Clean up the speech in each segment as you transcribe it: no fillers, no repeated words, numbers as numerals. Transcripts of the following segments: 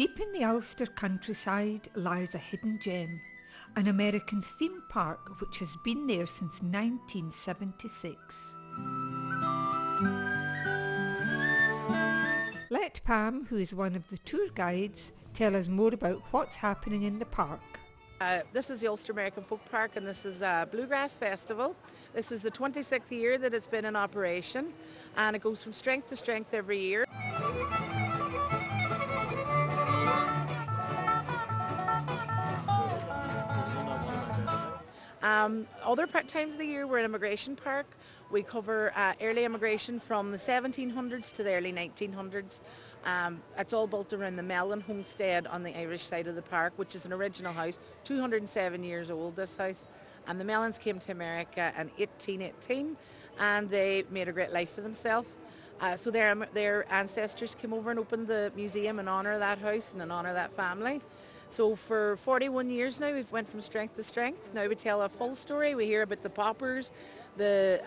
Deep in the Ulster countryside lies a hidden gem, an American theme park which has been there since 1976. Let Pam, who is one of the tour guides, tell us more about what's happening in the park. This is the Ulster American Folk Park, and this is a Bluegrass Festival. This is the 26th year that it's been in operation, and it goes from strength to strength every year. Other times of the year we're an immigration park. We cover early immigration from the 1700s to the early 1900s. It's all built around the Mellon homestead on the Irish side of the park, which is an original house, 207 years old, this house. And the Mellons came to America in 1818 and they made a great life for themselves. So their ancestors came over and opened the museum in honour of that house and in honour of that family. So for 41 years now, we've went from strength to strength. Now we tell a full story. We hear about the paupers, the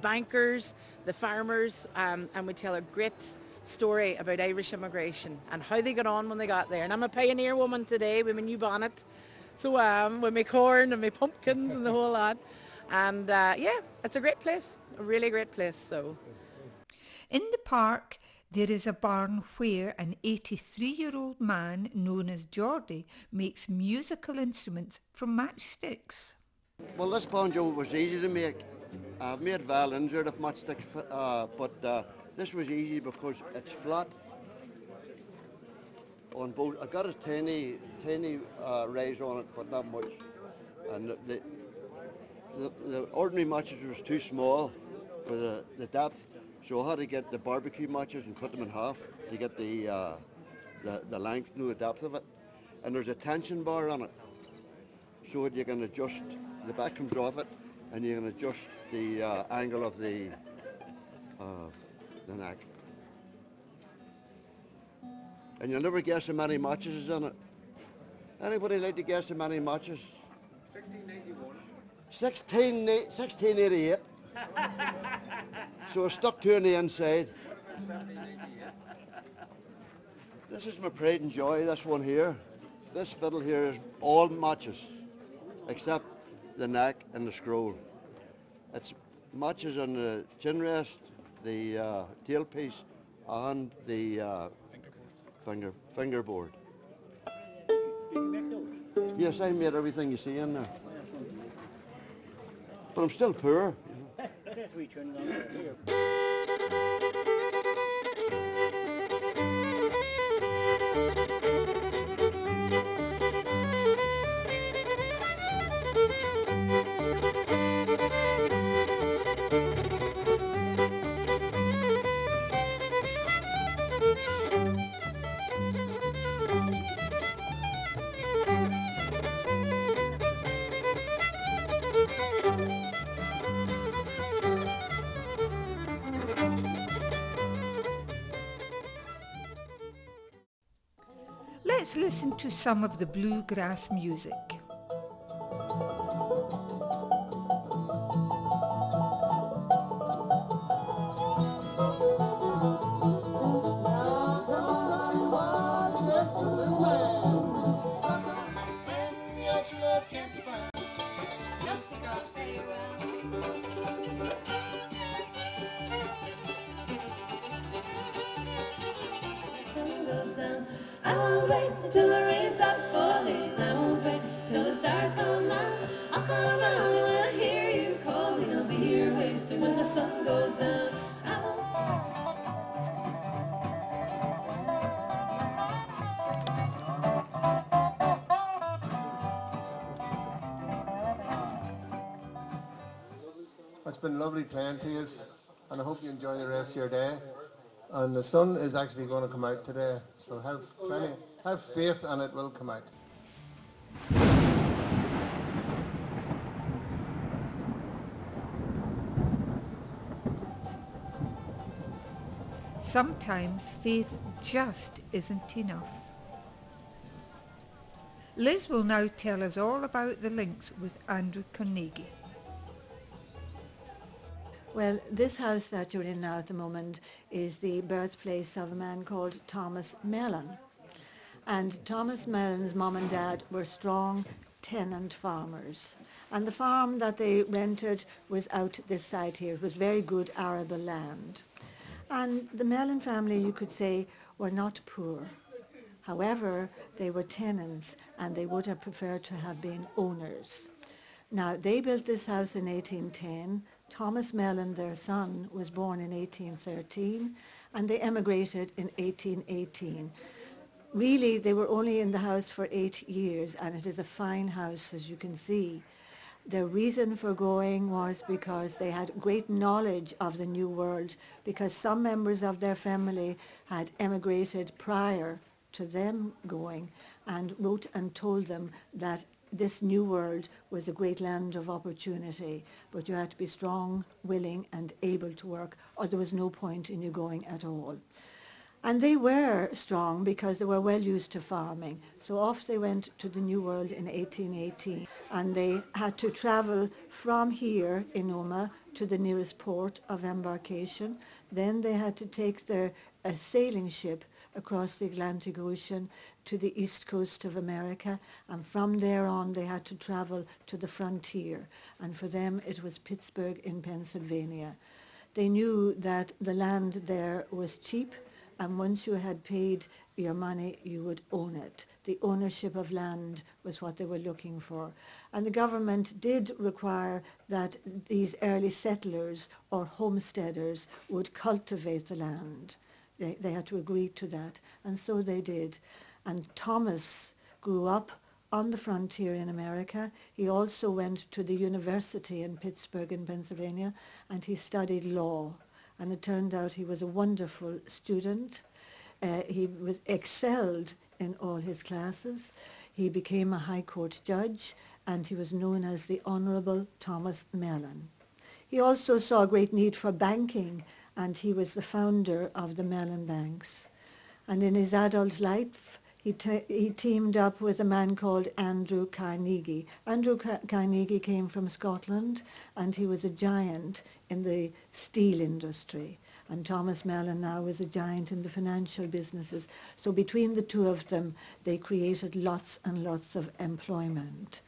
bankers, the farmers, and we tell a great story about Irish immigration and how they got on when they got there. And I'm a pioneer woman today with my new bonnet, so with my corn and my pumpkins and the whole lot. And yeah, it's a great place, a really great place. So, in the park, there is a barn where an 83-year-old man known as Geordie makes musical instruments from matchsticks. Well, this banjo was easy to make. I've made violins out of matchsticks, but this was easy because it's flat on both. I got a tiny raise on it, but not much. And the ordinary matches was too small for the depth. So I had to get the barbecue matches and cut them in half to get the length and the depth of it. And there's a tension bar on it, so that you can adjust, the back comes off it, and you can adjust the angle of the neck. And you'll never guess how many matches is in it. Anybody like to guess how many matches? 1691. 1688. So I stuck two on the inside. This is my pride and joy, this one here. This fiddle here is all matches, except the neck and the scroll. It's matches on the chin rest, the tailpiece, and the fingerboard. Yes, I made everything you see in there. But I'm still poor. Let's listen to some of the bluegrass music. I won't wait until the rain stops falling. I won't wait till the stars come out. I'll come around and when I hear you calling, I'll be here waiting when the sun goes down. It's been lovely playing to you, and I hope you enjoy the rest of your day. And the sun is actually going to come out today, so have faith and it will come out. Sometimes faith just isn't enough. Liz will now tell us all about the links with Andrew Carnegie. Well, this house that you're in now at the moment is the birthplace of a man called Thomas Mellon. And Thomas Mellon's mum and dad were strong tenant farmers. And the farm that they rented was out this side here. It was very good arable land. And the Mellon family, you could say, were not poor. However, they were tenants and they would have preferred to have been owners. Now, they built this house in 1810. Thomas Mellon, their son, was born in 1813 and they emigrated in 1818. Really, they were only in the house for 8 years, and it is a fine house, as you can see. Their reason for going was because they had great knowledge of the New World, because some members of their family had emigrated prior to them going and wrote and told them that this New World was a great land of opportunity, but you had to be strong, willing, and able to work, or there was no point in you going at all. And they were strong because they were well used to farming. So off they went to the New World in 1818. And they had to travel from here in Omagh to the nearest port of embarkation. Then they had to take a sailing ship across the Atlantic Ocean to the east coast of America. And from there on, they had to travel to the frontier. And for them, it was Pittsburgh in Pennsylvania. They knew that the land there was cheap, and once you had paid your money, you would own it. The ownership of land was what they were looking for. And the government did require that these early settlers or homesteaders would cultivate the land. They had to agree to that, and so they did. And Thomas grew up on the frontier in America. He also went to the university in Pittsburgh in Pennsylvania, and he studied law. And it turned out he was a wonderful student. He was excelled in all his classes. He became a High Court judge, and he was known as the Honourable Thomas Mellon. He also saw a great need for banking, and he was the founder of the Mellon Banks. And in his adult life, he teamed up with a man called Andrew Carnegie. Andrew Carnegie came from Scotland, and he was a giant in the steel industry. And Thomas Mellon now is a giant in the financial businesses. So between the two of them, they created lots and lots of employment.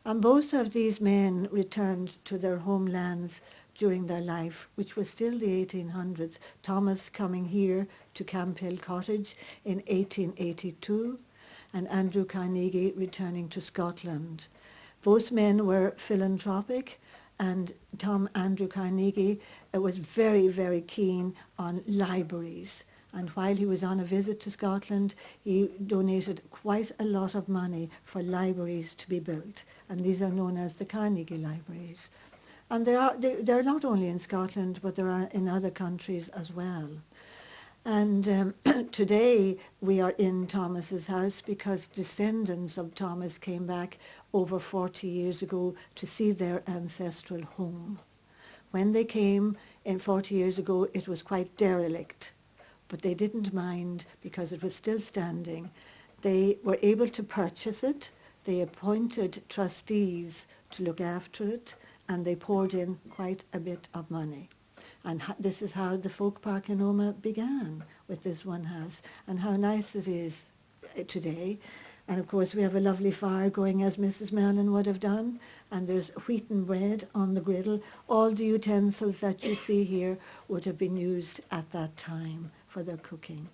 And both of these men returned to their homelands during their life, which was still the 1800s. Thomas coming here to Camp Hill Cottage in 1882, and Andrew Carnegie returning to Scotland. Both men were philanthropic, and Andrew Carnegie was very, very keen on libraries. And while he was on a visit to Scotland, he donated quite a lot of money for libraries to be built. And these are known as the Carnegie Libraries. And they're not only in Scotland, but they are in other countries as well. And today we are in Thomas's house because descendants of Thomas came back over 40 years ago to see their ancestral home. When they came in 40 years ago, it was quite derelict, but they didn't mind because it was still standing. They were able to purchase it. They appointed trustees to look after it, and they poured in quite a bit of money. And this is how the folk park in Omagh began, with this one house, and how nice it is today. And of course we have a lovely fire going, as Mrs. Mellon would have done, and there's wheaten bread on the griddle. All the utensils that you see here would have been used at that time for their cooking.